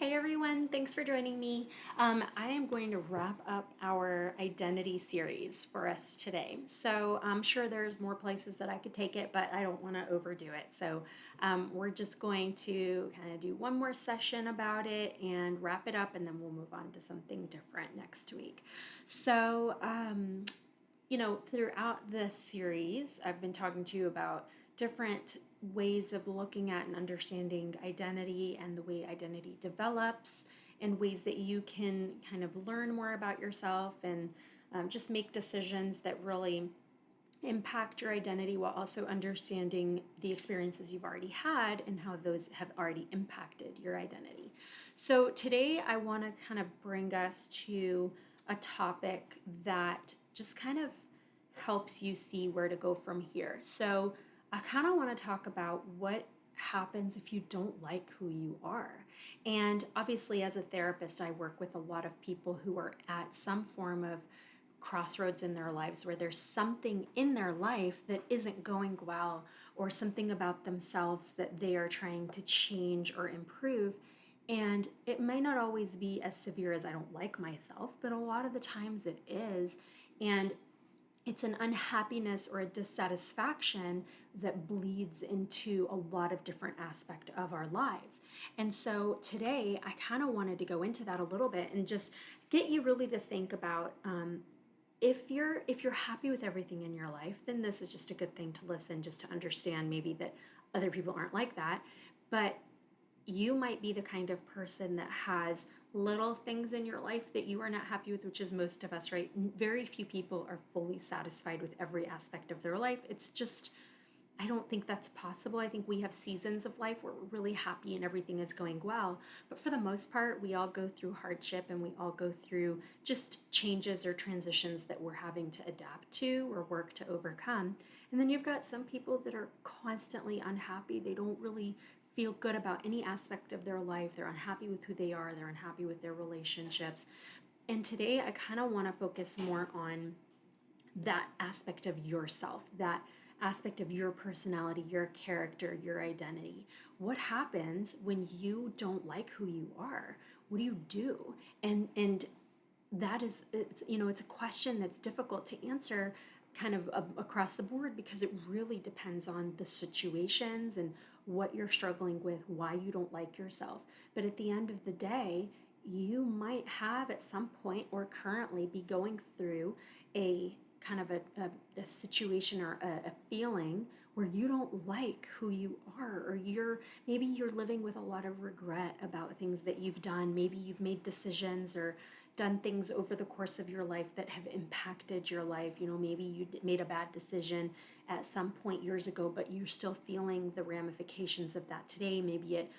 Hey everyone, thanks for joining me. I am going to wrap up our identity series for us today. So I'm sure there's more places that I could take it, but I don't want to overdo it. So we're just going to kind of do one more session about it and wrap it up, and then we'll move on to something different next week. So, throughout this series, I've been talking to you about different ways of looking at and understanding identity and the way identity develops, and ways that you can kind of learn more about yourself and just make decisions that really impact your identity while also understanding the experiences you've already had and how those have already impacted your identity. So, today I want to kind of bring us to a topic that just kind of helps you see where to go from here. So, I kind of want to talk about what happens if you don't like who you are. And obviously, as a therapist, I work with a lot of people who are at some form of crossroads in their lives where there's something in their life that isn't going well, or something about themselves that they are trying to change or improve. And it may not always be as severe as I don't like myself, but a lot of the times it is. And it's an unhappiness or a dissatisfaction that bleeds into a lot of different aspects of our lives. And so today I kind of wanted to go into that a little bit and just get you really to think about, if you're happy with everything in your life, then this is just a good thing to listen, just to understand maybe that other people aren't like that. But you might be the kind of person that has little things in your life that you are not happy with, which is most of us, right? Very few people are fully satisfied with every aspect of their life. It's just, I don't think that's possible. I think we have seasons of life where we're really happy and everything is going well. But for the most part, we all go through hardship and we all go through just changes or transitions that we're having to adapt to or work to overcome. And then you've got some people that are constantly unhappy. They don't really feel good about any aspect of their life. They're unhappy with who they are, they're unhappy with their relationships. And today I kind of want to focus more on that aspect of yourself, that aspect of your personality, your character, your identity. What happens when you don't like who you are? What do you do? And that is, it's a question that's difficult to answer kind of across the board, because it really depends on the situations and what you're struggling with, why you don't like yourself. But at the end of the day, you might have at some point or currently be going through a kind of a situation or a feeling where you don't like who you are, or maybe you're living with a lot of regret about things that you've done. Maybe you've made decisions or done things over the course of your life that have impacted your life. Maybe you made a bad decision at some point years ago, but you're still feeling the ramifications of that today. Maybe it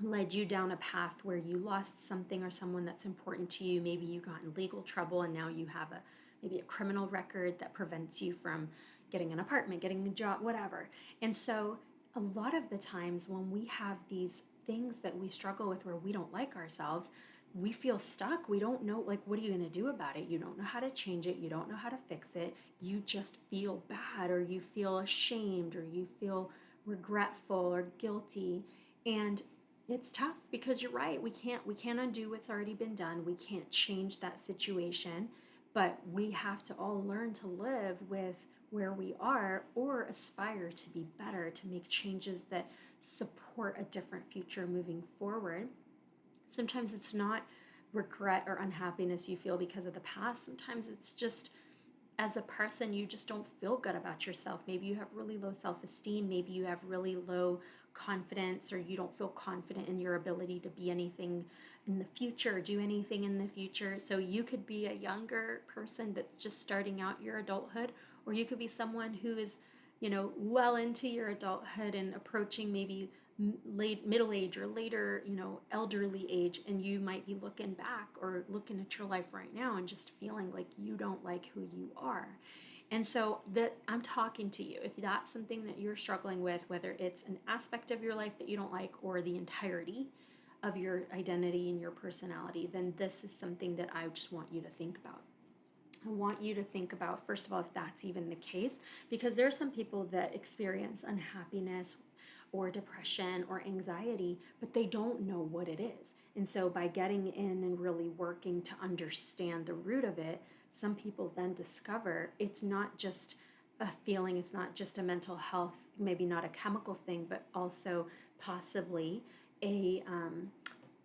led you down a path where you lost something or someone that's important to you. Maybe you got in legal trouble and now you have maybe a criminal record that prevents you from getting an apartment, getting a job, whatever. And so a lot of the times when we have these things that we struggle with where we don't like ourselves, we feel stuck. We don't know, like, what are you going to do about it? You don't know how to change it. You don't know how to fix it. You just feel bad, or you feel ashamed, or you feel regretful or guilty. And it's tough, because you're right. We can't undo what's already been done. We can't change that situation, but we have to all learn to live with where we are, or aspire to be better, to make changes that support a different future moving forward. Sometimes it's not regret or unhappiness you feel because of the past. Sometimes it's just, as a person, you just don't feel good about yourself. Maybe you have really low self-esteem. Maybe you have really low confidence, or you don't feel confident in your ability to be anything in the future, do anything in the future. So you could be a younger person that's just starting out your adulthood, or you could be someone who is, well into your adulthood and approaching maybe late middle age or later, elderly age, and you might be looking back or looking at your life right now and just feeling like you don't like who you are. And so that I'm talking to you. If that's something that you're struggling with, whether it's an aspect of your life that you don't like or the entirety of your identity and your personality, then this is something that I just want you to think about. I want you to think about, first of all, if that's even the case, because there are some people that experience unhappiness or depression or anxiety, but they don't know what it is. And so by getting in and really working to understand the root of it, some people then discover it's not just a feeling, it's not just a mental health, maybe not a chemical thing, but also possibly a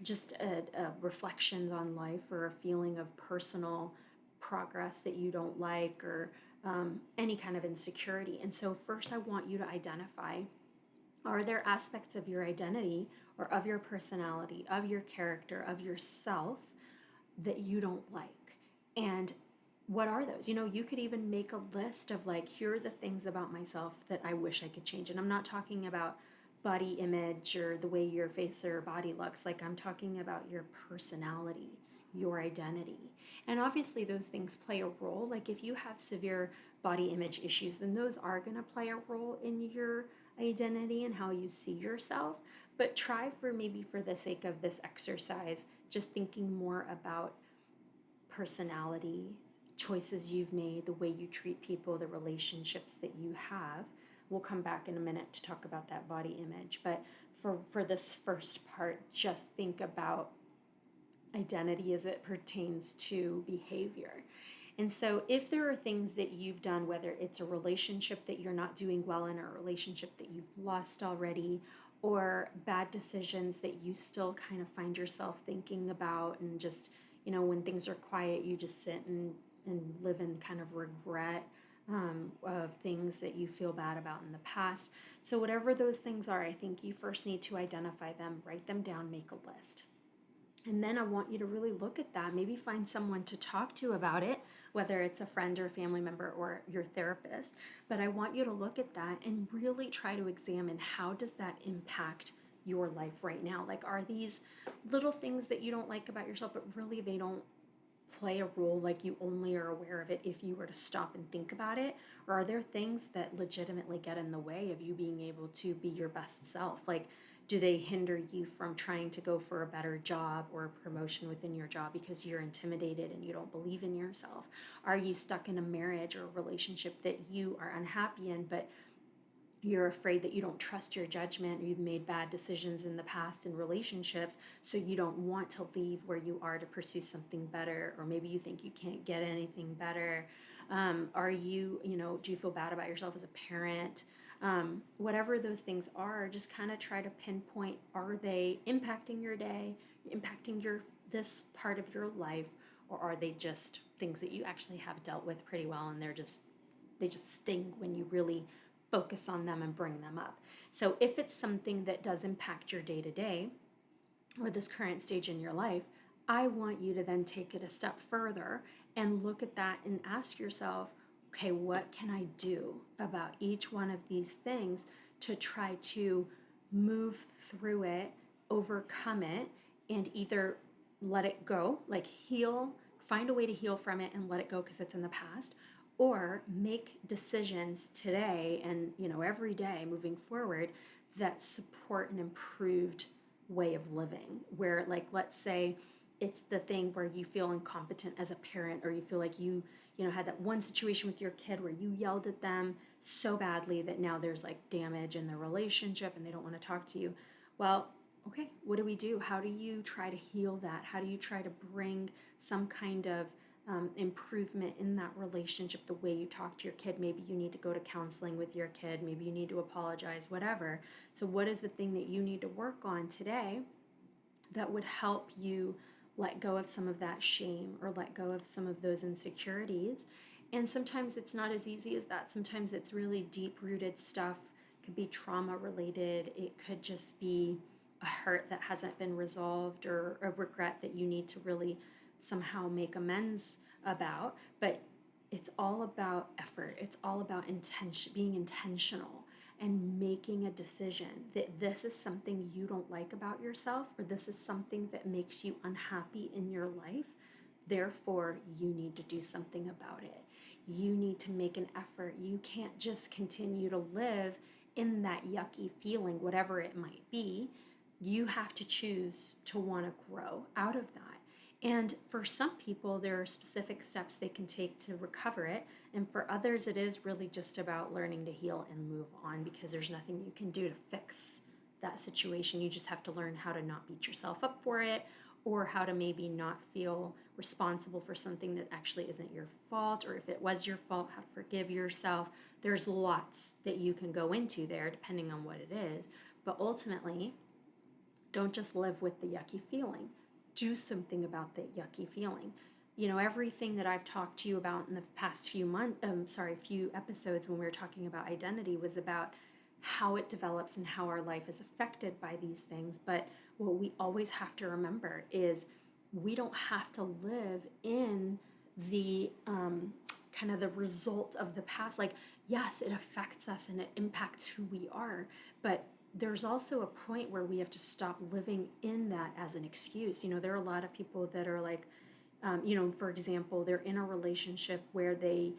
just a reflections on life or a feeling of personal progress that you don't like, or any kind of insecurity. And so first I want you to identify, are there aspects of your identity or of your personality, of your character, of yourself that you don't like? And what are those? You could even make a list of like, here are the things about myself that I wish I could change. And I'm not talking about body image or the way your face or body looks. Like, I'm talking about your personality, your identity. And obviously those things play a role. Like, if you have severe body image issues, then those are going to play a role in your identity and how you see yourself. But try, for maybe for the sake of this exercise, just thinking more about personality, choices you've made, the way you treat people, the relationships that you have. We'll come back in a minute to talk about that body image. But for this first part, just think about identity as it pertains to behavior. And so if there are things that you've done, whether it's a relationship that you're not doing well in, or a relationship that you've lost already, or bad decisions that you still kind of find yourself thinking about, and just, when things are quiet, you just sit and live in kind of regret of things that you feel bad about in the past. So whatever those things are, I think you first need to identify them, write them down, make a list. And then I want you to really look at that, maybe find someone to talk to about it, whether it's a friend or family member or your therapist. But I want you to look at that and really try to examine, how does that impact your life right now? Like, are these little things that you don't like about yourself, but really they don't play a role, like you only are aware of it if you were to stop and think about it? Or are there things that legitimately get in the way of you being able to be your best self? Like, do they hinder you from trying to go for a better job or a promotion within your job because you're intimidated and you don't believe in yourself? Are you stuck in a marriage or a relationship that you are unhappy in, but you're afraid that you don't trust your judgment, or you've made bad decisions in the past in relationships, so you don't want to leave where you are to pursue something better? Or maybe you think you can't get anything better. Are you, do you feel bad about yourself as a parent? Whatever those things are, just kind of try to pinpoint, are they impacting your day, impacting this part of your life, or are they just things that you actually have dealt with pretty well, and they just sting when you really focus on them and bring them up. So if it's something that does impact your day-to-day or this current stage in your life, I want you to then take it a step further and look at that and ask yourself, okay, what can I do about each one of these things to try to move through it, overcome it, and either let it go, like heal, find a way to heal from it and let it go because it's in the past, or make decisions today and every day moving forward that support an improved way of living. Where, like, let's say it's the thing where you feel incompetent as a parent, or you feel like you had that one situation with your kid where you yelled at them so badly that now there's like damage in their relationship and they don't want to talk to you. Well, okay, what do we do? How do you try to heal that? How do you try to bring some kind of improvement in that relationship, the way you talk to your kid? Maybe you need to go to counseling with your kid. Maybe you need to apologize, whatever. So what is the thing that you need to work on today that would help you let go of some of that shame, or let go of some of those insecurities? And sometimes it's not as easy as that. Sometimes it's really deep-rooted stuff. It could be trauma related. It could just be a hurt that hasn't been resolved, or a regret that you need to really somehow make amends about. But it's all about effort. It's all about intention, being intentional and making a decision that this is something you don't like about yourself, or this is something that makes you unhappy in your life. Therefore, you need to do something about it. You need to make an effort. You can't just continue to live in that yucky feeling, whatever it might be. You have to choose to want to grow out of that. And for some people, there are specific steps they can take to recover it. And for others, it is really just about learning to heal and move on, because there's nothing you can do to fix that situation. You just have to learn how to not beat yourself up for it, or how to maybe not feel responsible for something that actually isn't your fault, or if it was your fault, how to forgive yourself. There's lots that you can go into there depending on what it is. But ultimately, don't just live with the yucky feeling. Do something about the yucky feeling. Everything that I've talked to you about in the past few episodes when we were talking about identity was about how it develops and how our life is affected by these things. But what we always have to remember is we don't have to live in the kind of the result of the past. Like, yes, it affects us and it impacts who we are, but there's also a point where we have to stop living in that as an excuse. There are a lot of people that are like, for example, they're in a relationship where they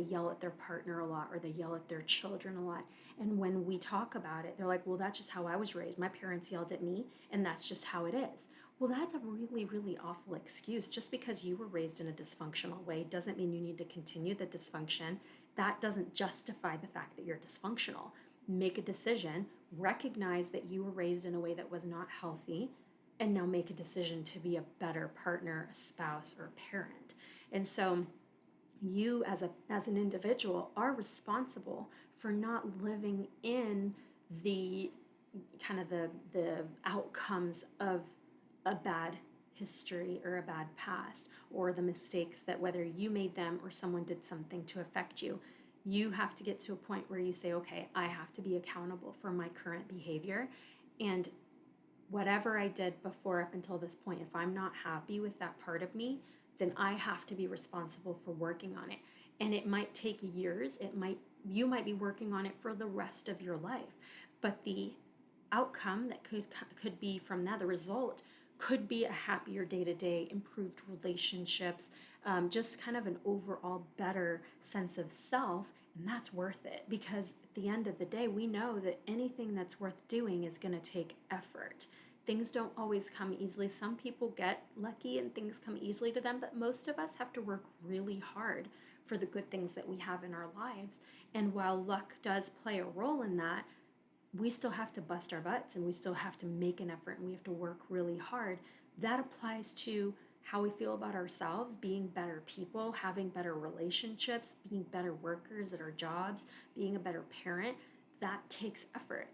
yell at their partner a lot, or they yell at their children a lot. And when we talk about it, they're like, well, that's just how I was raised. My parents yelled at me, and that's just how it is. Well, that's a really, really awful excuse. Just because you were raised in a dysfunctional way doesn't mean you need to continue the dysfunction. That doesn't justify the fact that you're dysfunctional. Make a decision, recognize that you were raised in a way that was not healthy, and now make a decision to be a better partner, a spouse, or a parent. And so you as an individual are responsible for not living in the kind of the outcomes of a bad history or a bad past, or the mistakes that whether you made them or someone did something to affect you. You have to get to a point where you say, okay, I have to be accountable for my current behavior, and whatever I did before up until this point, if I'm not happy with that part of me, then I have to be responsible for working on it. And it might take years. You might be working on it for the rest of your life. But the outcome that could be from that, the result could be a happier day-to-day, improved relationships, just kind of an overall better sense of self. And that's worth it, because at the end of the day, we know that anything that's worth doing is going to take effort. Things don't always come easily. Some people get lucky and things come easily to them, but most of us have to work really hard for the good things that we have in our lives. And while luck does play a role in that, we still have to bust our butts, and we still have to make an effort, and we have to work really hard. That applies to how we feel about ourselves, being better people, having better relationships, being better workers at our jobs, being a better parent. That takes effort.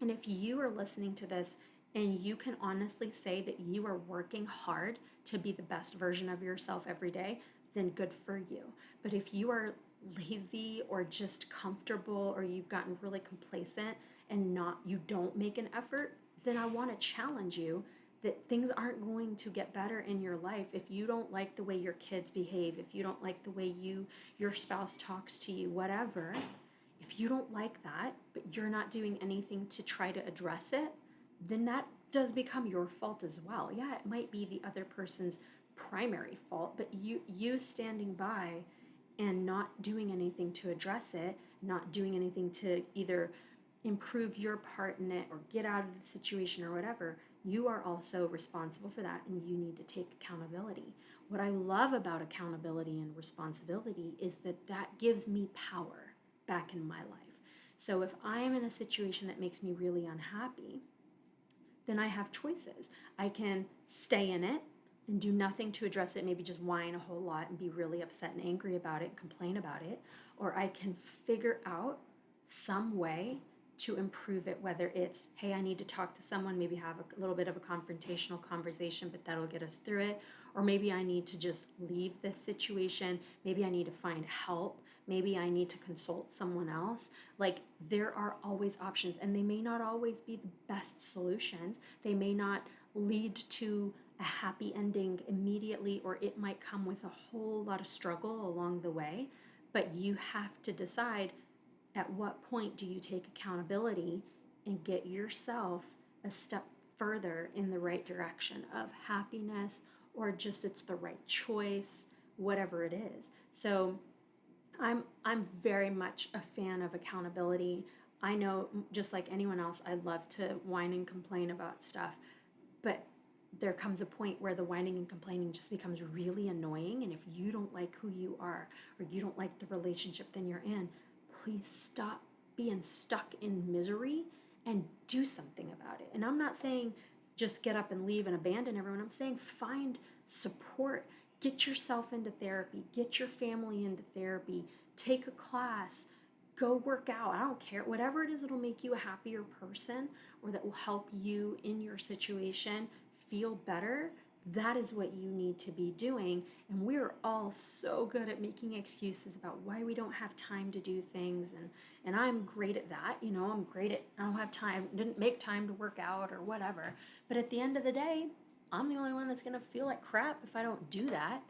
And if you are listening to this and you can honestly say that you are working hard to be the best version of yourself every day, then good for you. But if you are lazy or just comfortable, or you've gotten really complacent and you don't make an effort, then I want to challenge you that things aren't going to get better in your life if you don't like the way your kids behave, if you don't like the way your spouse talks to you, whatever. If you don't like that, but you're not doing anything to try to address it, then that does become your fault as well. Yeah, it might be the other person's primary fault, but you standing by and not doing anything to address it, not doing anything to either improve your part in it or get out of the situation or whatever, you are also responsible for that, and you need to take accountability. What I love about accountability and responsibility is that gives me power back in my life. So if I am in a situation that makes me really unhappy, then I have choices. I can stay in it and do nothing to address it, maybe just whine a whole lot and be really upset and angry about it and complain about it. Or I can figure out some way to improve it, whether it's, hey, I need to talk to someone, maybe have a little bit of a confrontational conversation, but that'll get us through it. Or maybe I need to just leave this situation. Maybe I need to find help. Maybe I need to consult someone else. Like, there are always options, and they may not always be the best solutions. They may not lead to a happy ending immediately, or it might come with a whole lot of struggle along the way. But you have to decide, at what point do you take accountability and get yourself a step further in the right direction of happiness, or just it's the right choice, whatever it is. So I'm very much a fan of accountability. I know, just like anyone else, I love to whine and complain about stuff, but there comes a point where the whining and complaining just becomes really annoying. And if you don't like who you are, or you don't like the relationship that you're in, please stop being stuck in misery and do something about it. And I'm not saying just get up and leave and abandon everyone. I'm saying find support. Get yourself into therapy. Get your family into therapy. Take a class. Go work out. I don't care. Whatever it is that'll make you a happier person or that will help you in your situation feel better, that is what you need to be doing. And we're all so good at making excuses about why we don't have time to do things. And I'm great at that. I'm great at, I don't have time, didn't make time to work out or whatever. But at the end of the day, I'm the only one that's going to feel like crap if I don't do that.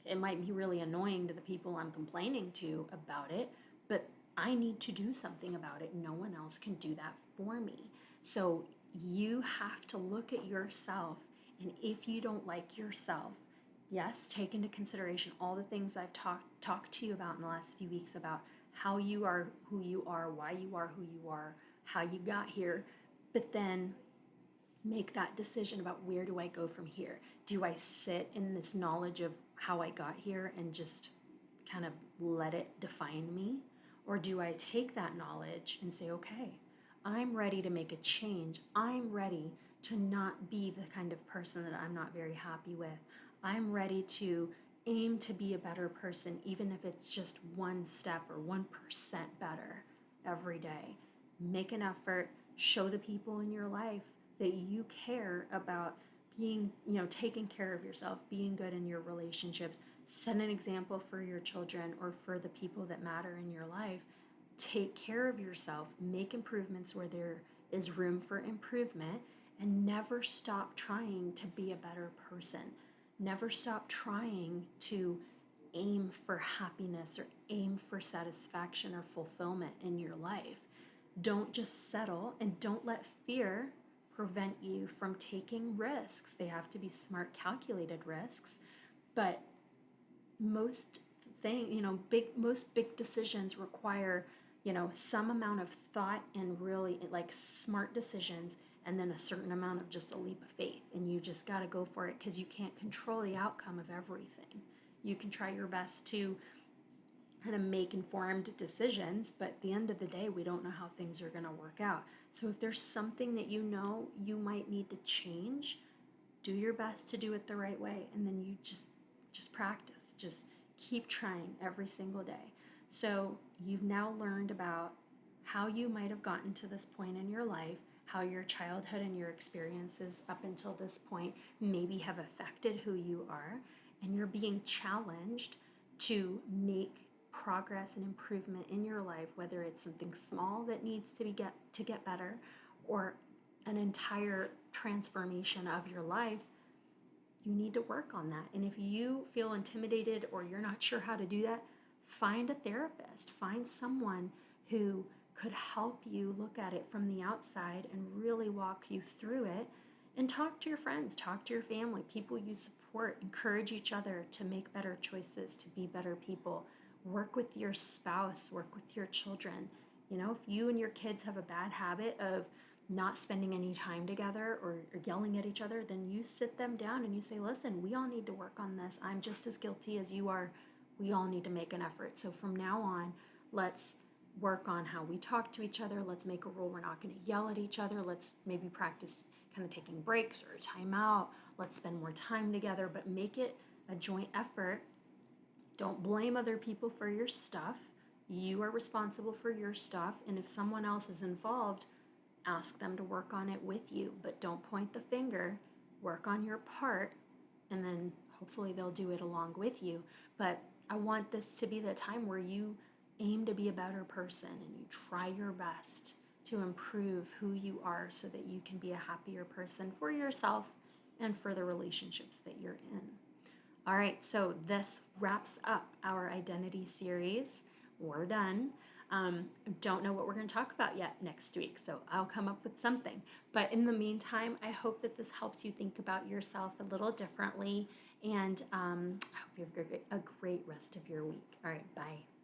It might be really annoying to the people I'm complaining to about it, but I need to do something about it. No one else can do that for me. So you have to look at yourself, and if you don't like yourself, yes, take into consideration all the things I've talked to you about in the last few weeks about how you are who you are, why you are who you are, how you got here, but then make that decision about where do I go from here? Do I sit in this knowledge of how I got here and just kind of let it define me? Or do I take that knowledge and say, okay, I'm ready to make a change. I'm ready to not be the kind of person that I'm not very happy with. I'm ready to aim to be a better person, even if it's just one step or 1% better every day. Make an effort, show the people in your life that you care about being, taking care of yourself, being good in your relationships. Set an example for your children or for the people that matter in your life. Take care of yourself, make improvements where there is room for improvement, and never stop trying to be a better person. Never stop trying to aim for happiness or aim for satisfaction or fulfillment in your life. Don't just settle, and don't let fear prevent you from taking risks. They have to be smart, calculated risks, but most most big decisions require, some amount of thought and really like smart decisions, and then a certain amount of just a leap of faith. And you just got to go for it because you can't control the outcome of everything. You can try your best to kind of make informed decisions, but at the end of the day, we don't know how things are going to work out. So if there's something that you might need to change, do your best to do it the right way, and then you just practice. Just keep trying every single day. So you've now learned about how you might have gotten to this point in your life, how your childhood and your experiences up until this point maybe have affected who you are, and you're being challenged to make progress and improvement in your life, whether it's something small that needs to get better or an entire transformation of your life. You need to work on that. And if you feel intimidated or you're not sure how to do that, find a therapist. Find someone who could help you look at it from the outside and really walk you through it. And talk to your friends, talk to your family, people you support. Encourage each other to make better choices, to be better people. Work with your spouse, work with your children. If you and your kids have a bad habit of not spending any time together or yelling at each other, then you sit them down and you say, listen, we all need to work on this. I'm just as guilty as you are. We all need to make an effort. So from now on, let's work on how we talk to each other. Let's make a rule we're not going to yell at each other. Let's maybe practice kind of taking breaks or a timeout. Let's spend more time together, but make it a joint effort. Don't blame other people for your stuff. You are responsible for your stuff. And if someone else is involved, ask them to work on it with you, but don't point the finger. Work on your part, and then hopefully they'll do it along with you. But I want this to be the time where you aim to be a better person and you try your best to improve who you are so that you can be a happier person for yourself and for the relationships that you're in. All right, so this wraps up our identity series. We're done. Don't know what we're going to talk about yet next week, so I'll come up with something. But in the meantime, I hope that this helps you think about yourself a little differently, and I hope you have a great rest of your week. All right, bye.